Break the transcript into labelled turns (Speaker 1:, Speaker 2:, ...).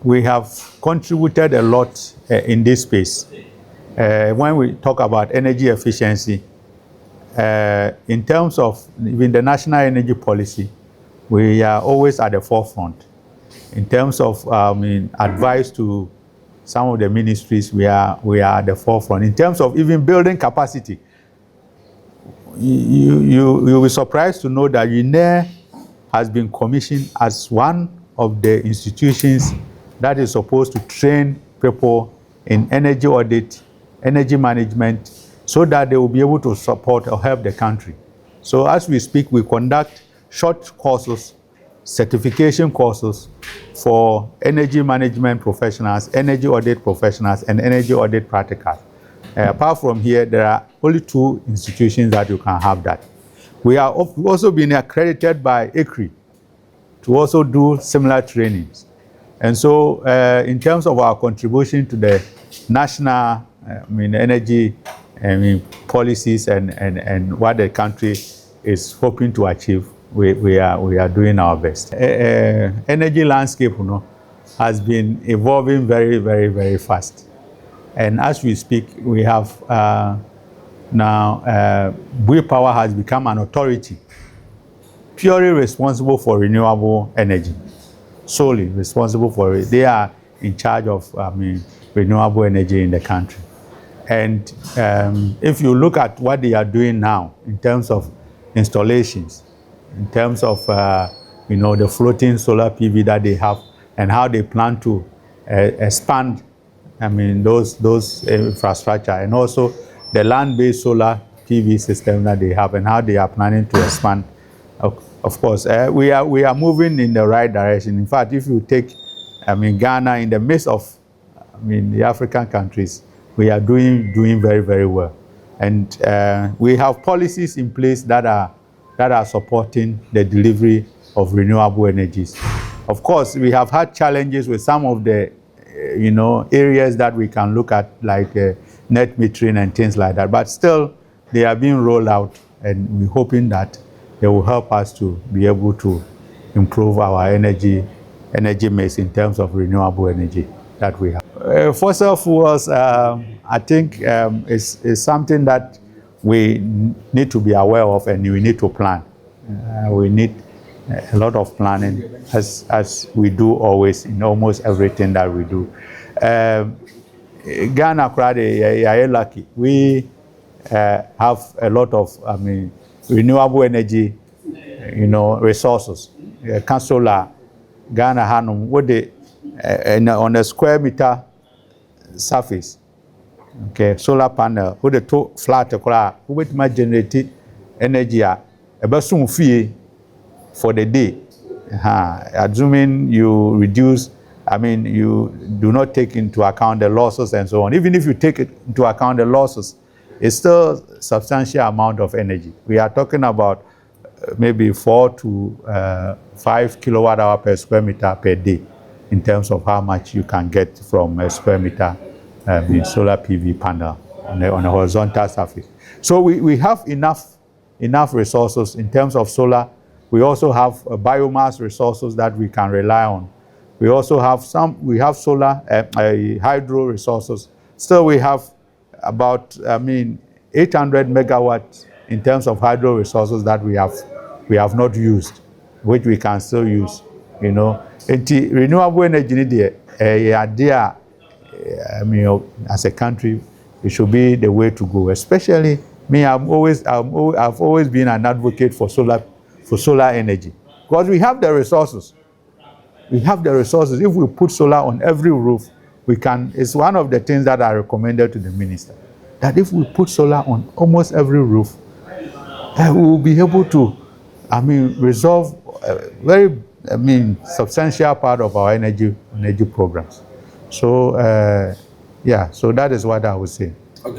Speaker 1: we have contributed a lot in this space. When we talk about energy efficiency, in terms of even the national energy policy, we are always at the forefront. In terms of advice to some of the ministries, we are at the forefront. In terms of even building capacity, you'll be surprised to know that UNER has been commissioned as one of the institutions that is supposed to train people in energy audit, energy management, so that they will be able to support or help the country. So as we speak, we conduct short courses, certification courses for energy management professionals, energy audit professionals, and energy audit practitioners. Apart from here, there are only 2 institutions that you can have that. We have also been accredited by Secrete to also do similar trainings. And so in terms of our contribution to the national energy policies and what the country is hoping to achieve, we are doing our best. Energy landscape has been evolving very, very, very fast. And as we speak, we have now Bui Power has become an authority purely responsible for renewable energy, solely responsible for it. They are in charge of renewable energy in the country. And if you look at what they are doing now in terms of installations, in terms of the floating solar PV that they have and how they plan to expand those infrastructure, and also the land-based solar PV system that they have and how they are planning to expand. Of course, we are moving in the right direction. In fact, if you take Ghana, in the midst of the African countries, we are doing very, very well. And we have policies in place that are supporting the delivery of renewable energies. Of course, we have had challenges with some of the areas that we can look at, like net metering and things like that. But still, they are being rolled out, and we're hoping that they will help us to be able to improve our energy mix in terms of renewable energy that we have. Fossil fuels, I think, is something that we need to be aware of, and we need to plan. We need a lot of planning, as we do always in almost everything that we do. Ghana, are lucky. We have a lot of renewable energy, resources. Solar, Ghana Hanum, what they on a square meter surface, okay, solar panel, with the 2 flat, with my generated energy, a basum fee for the day. Assuming you reduce, you do not take into account the losses and so on. Even if you take into account the losses, it's still a substantial amount of energy. We are talking about maybe 4 to 5 kilowatt hour per square meter per day in terms of how much you can get from a square meter solar PV panel on a horizontal surface. So we have enough resources in terms of solar. We also have biomass resources that we can rely on. We also have solar, hydro resources. Still, we have about 800 megawatts in terms of hydro resources that we have not used, which we can still use. Renewable energy, as a country, it should be the way to go. Especially me, I've always been an advocate for solar energy, because we have the resources. We have the resources. If we put solar on every roof, we can. It's one of the things that I recommended to the minister, that if we put solar on almost every roof, we will be able to, resolve a very, substantial part of our energy programs. So, so that is what I would say.